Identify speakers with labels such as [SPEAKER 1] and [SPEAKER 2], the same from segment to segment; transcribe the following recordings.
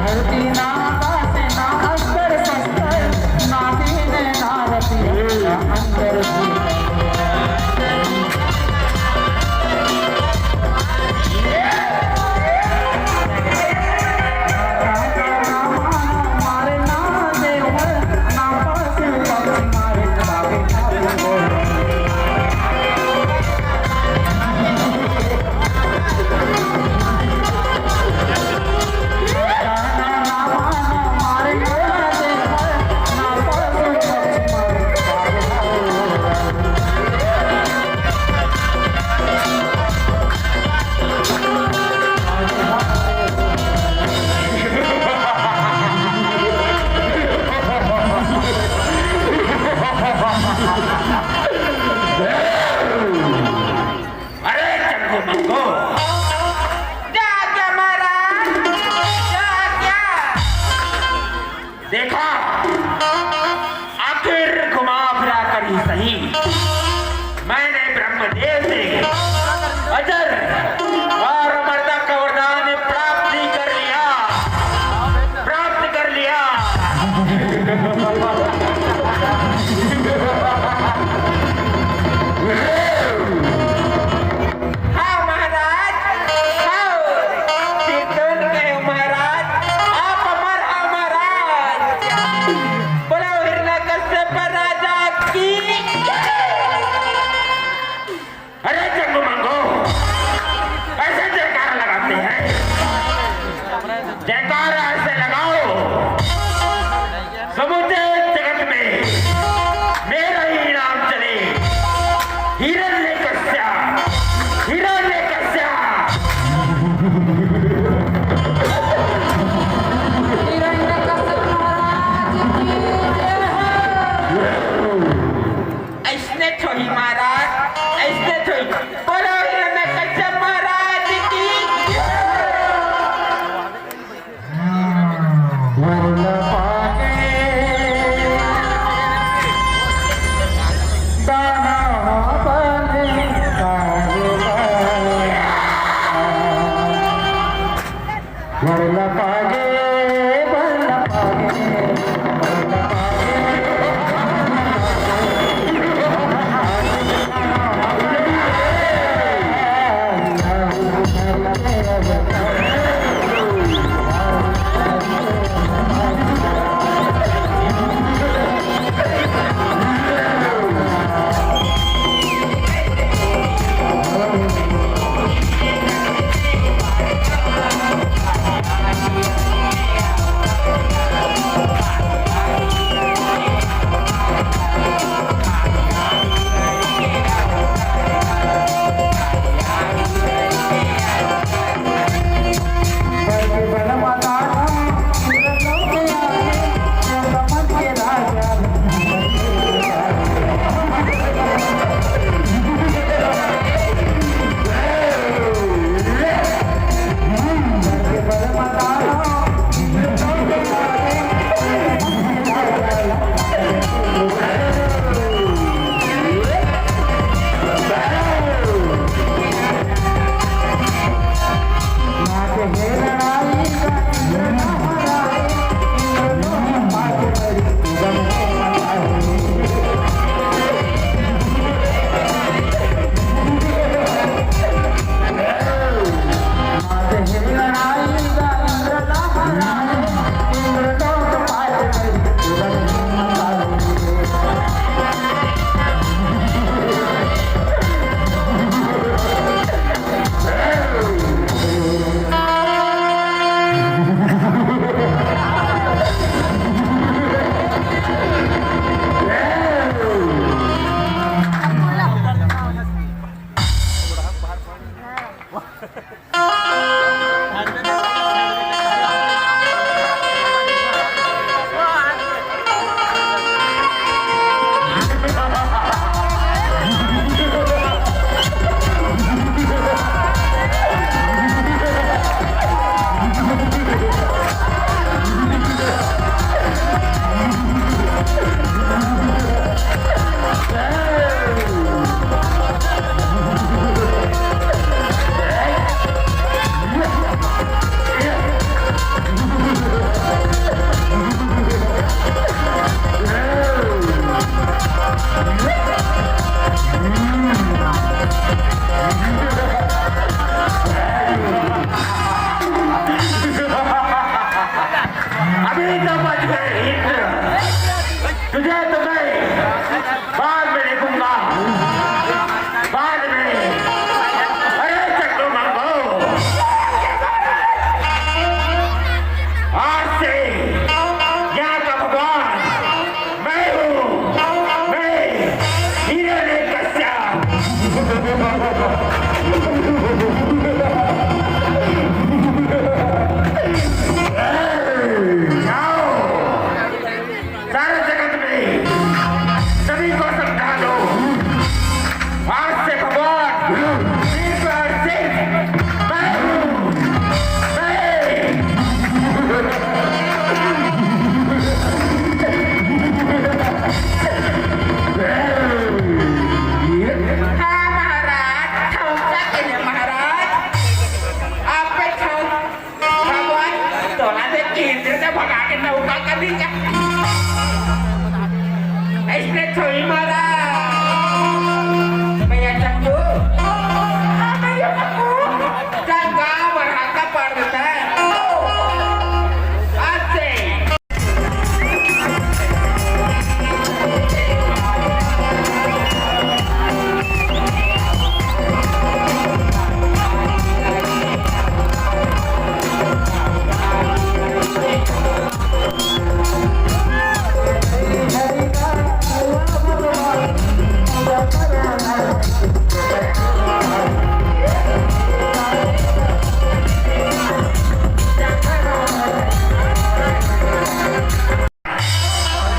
[SPEAKER 1] धरती ना आकाश ना अस्तर शस्त्र ना तुझे तो मैं बाद में देखूंगा, बाद में। अरे चक्रो मंगो, आज से यहाँ का भगवान मैं हूँ, मैं हिरण्यकश्यप। सभी को समझा दो, आज से भगवान सिर्फ और सिर्फ मैं हूँ,
[SPEAKER 2] हाँ महाराज, ठोका के लिए महाराज, आप पे ठोक भगवान तोला से केंद्र से भगा के नौका कर दीजिए। इसने थोड़ी मारा भैया चंदू, भैया चंदू चंगा बढ़ा का पड़ देता है आज से।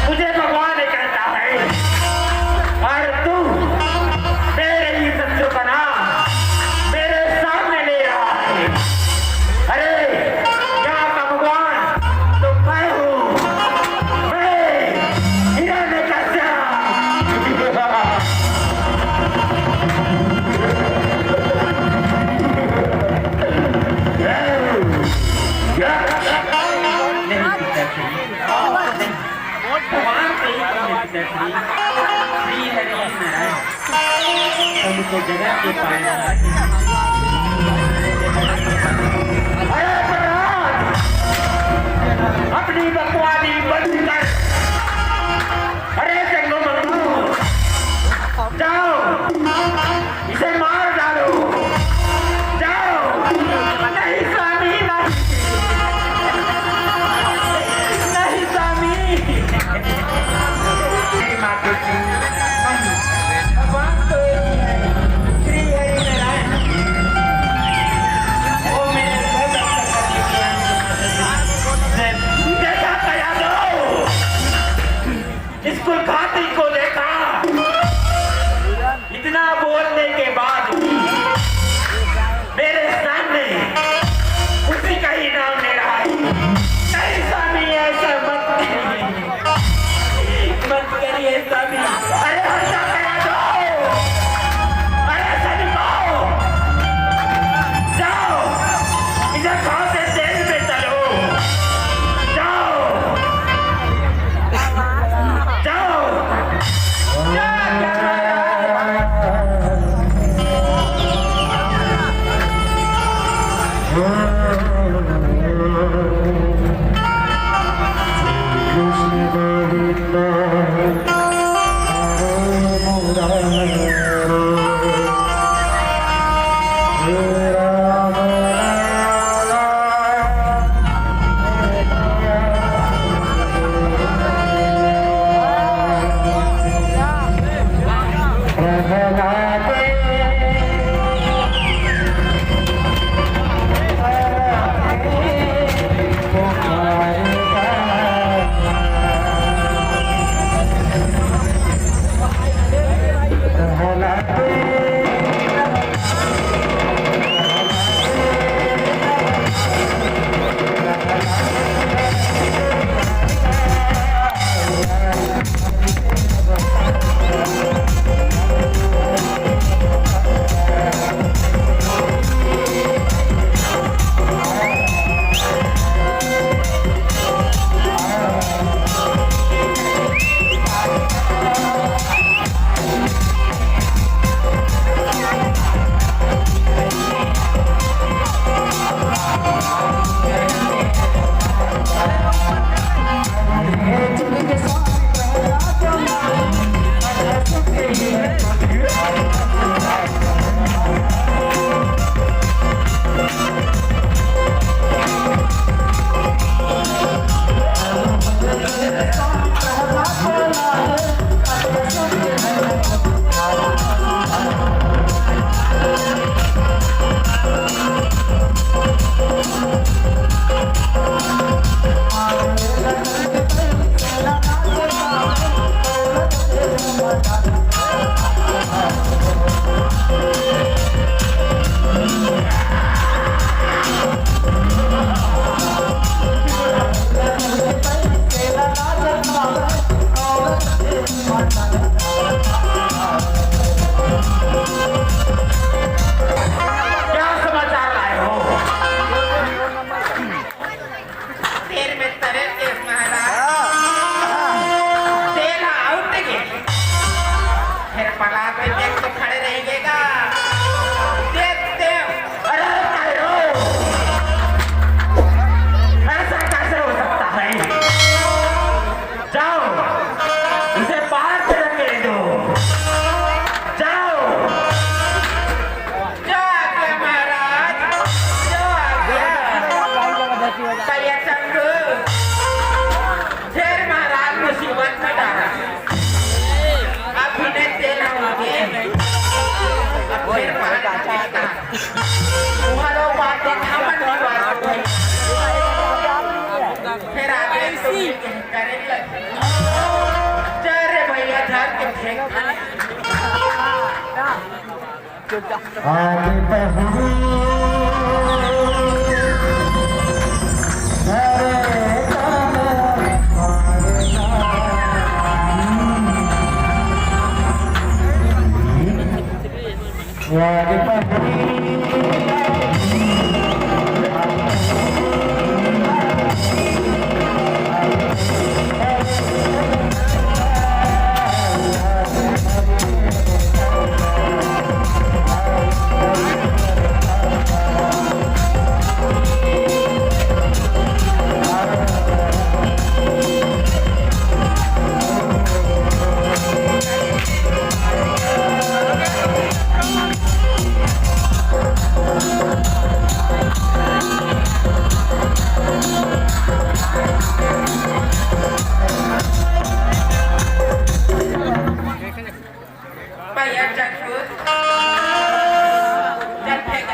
[SPEAKER 1] तुझे भगवान ने कहता है और तू मेरे ही शत्रु का नाम मेरे सामने ले रहा है। अरे यहाँ का भगवान तो मैं हूँ, मैं हिरण्यकश्यप।
[SPEAKER 2] भगवान से ही श्री हरि नारायण तुमको जगह के पाया।
[SPEAKER 1] अरे प्रहलाद, अपनी बकवादी बंद कर। अरे चंगो मंगू, जाओ इसे मार डालो, जाओ। नहीं स्वामी, नहीं स्वामी।
[SPEAKER 2] भगवान तो एक ही है, श्री हरि नारायण। वो मेरे सब
[SPEAKER 1] देखा कया दो, स्कूल खाती को देखा, इतना बोलने के बाद भी मेरे सामने उसी का ही नाम ले रहा है। नहीं स्वामी, ऐसा मत करिए स्वामी। अरे हटा कया दो, अरे सनिको, जाओ इधर खाओ से जेल में चलो, जाओ जाओ।
[SPEAKER 3] Krishna
[SPEAKER 2] मला ते देख के खड़े रहेंगे का देखते
[SPEAKER 1] अरे कायरो, ऐसा कैसे हो सकता है? जाओ, उसे बाहर से रखने दो। जाओ।
[SPEAKER 2] जो आ गया महाराज, जो आ गया भैया संग फिर महाराज मुसीबत में डाला। अब इन्हें देना होंगे, अब फिर महाराज का वालों बातें थमन नहीं बात हुई। फिर आगे करने लगे, चल रे भैया धर के फेंक
[SPEAKER 3] आगे बढ़ो अरे आगे
[SPEAKER 2] भैया चक्कर चल फेंक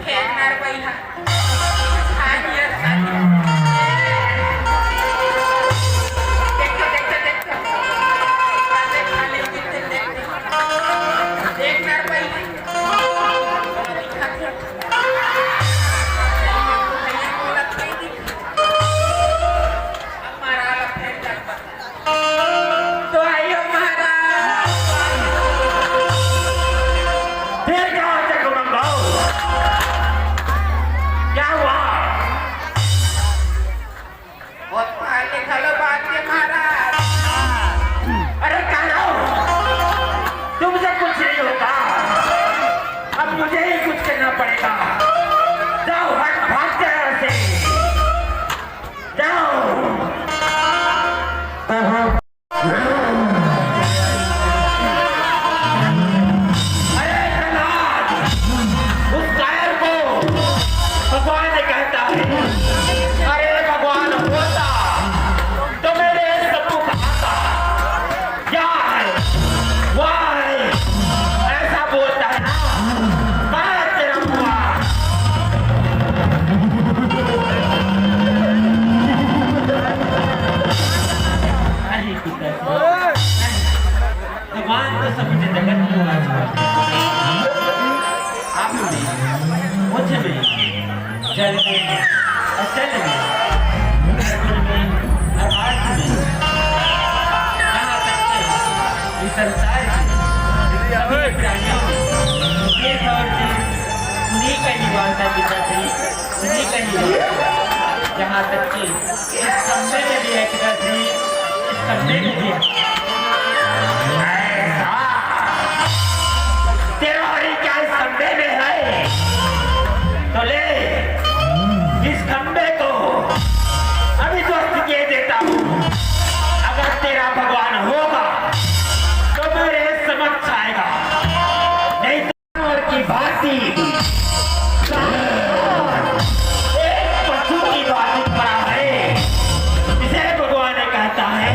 [SPEAKER 2] फेंकणार भैया खाली देखणार भैया तो आइयो महाराज
[SPEAKER 1] फिर कहाँ से गुमंगाओ? क्या हुआ?
[SPEAKER 2] बहुत पहले खलो बात के महाराज
[SPEAKER 1] अरे कानो, तुमसे कुछ नहीं होगा। अब मुझे ही कुछ करना पड़ेगा। जाओ, भाग जाओ यहाँ से। जाओ। अरे प्रहलाद, उस कायर को भगवान ने कहता है, अरे भगवान होता तो मेरे सबको कहा क्या है? वाह, ऐसा बोलता है ना, मैं तेरा हुआ। नहीं पिता, भगवान तो समझे जगत को आज आप में मुझ में जल में अचल में समुद्र में आकाश में यहाँ तक कि इस संसार के सभी प्राणियों ये और भी उन्हीं का निवास है पिताश्री, उन्हीं का निवास है। यहाँ तक कि इस कमरे में भी है पिताश्री, इस कमरे में भी है। तेरा हरी क्या इस खंबे में है? तो ले इस खंबे को अभी ध्वस्त किए देता हूँ। अगर तेरा भगवान होगा तो मेरे समक्ष आएगा, नहीं तो जानवर की भांति एक पशु की भांति पड़ा है। इसे भगवान ने कहता है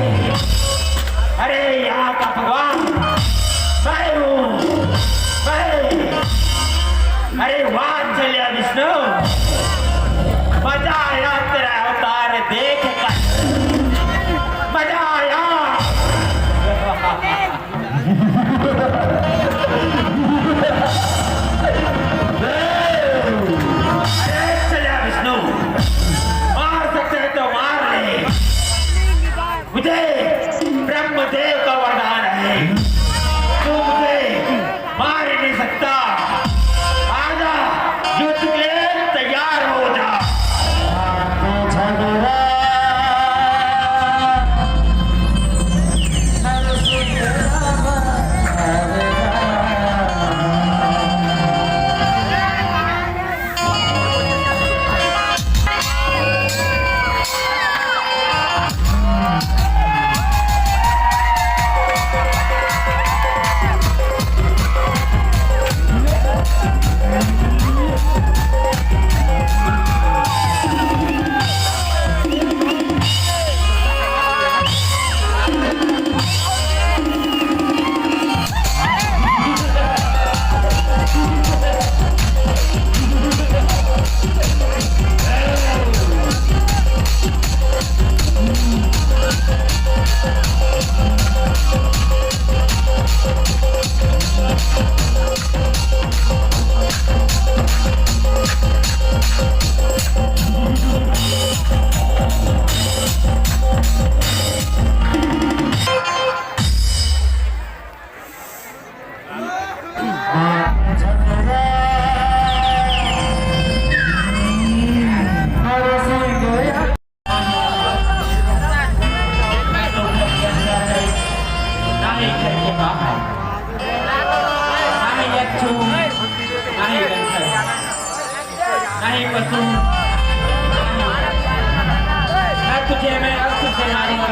[SPEAKER 2] तुझे मैं अस्त्र से मारूंगा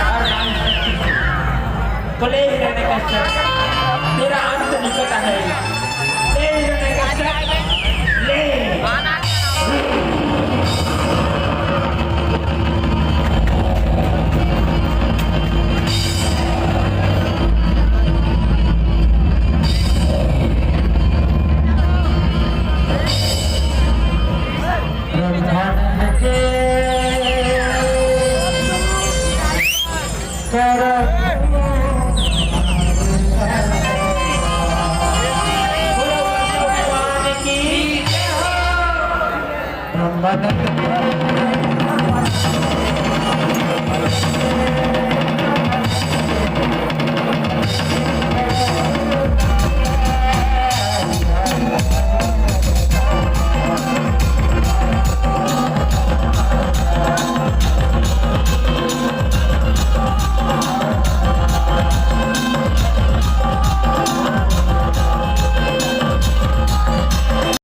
[SPEAKER 2] और राम शक्ति से। तो ले हिरण्यकश्यप, तेरा अंत निकट है। ले हिरण्यकश्यप, ले।
[SPEAKER 3] ब्रह्मांड के
[SPEAKER 2] भगवान की
[SPEAKER 3] ब्रह्मांड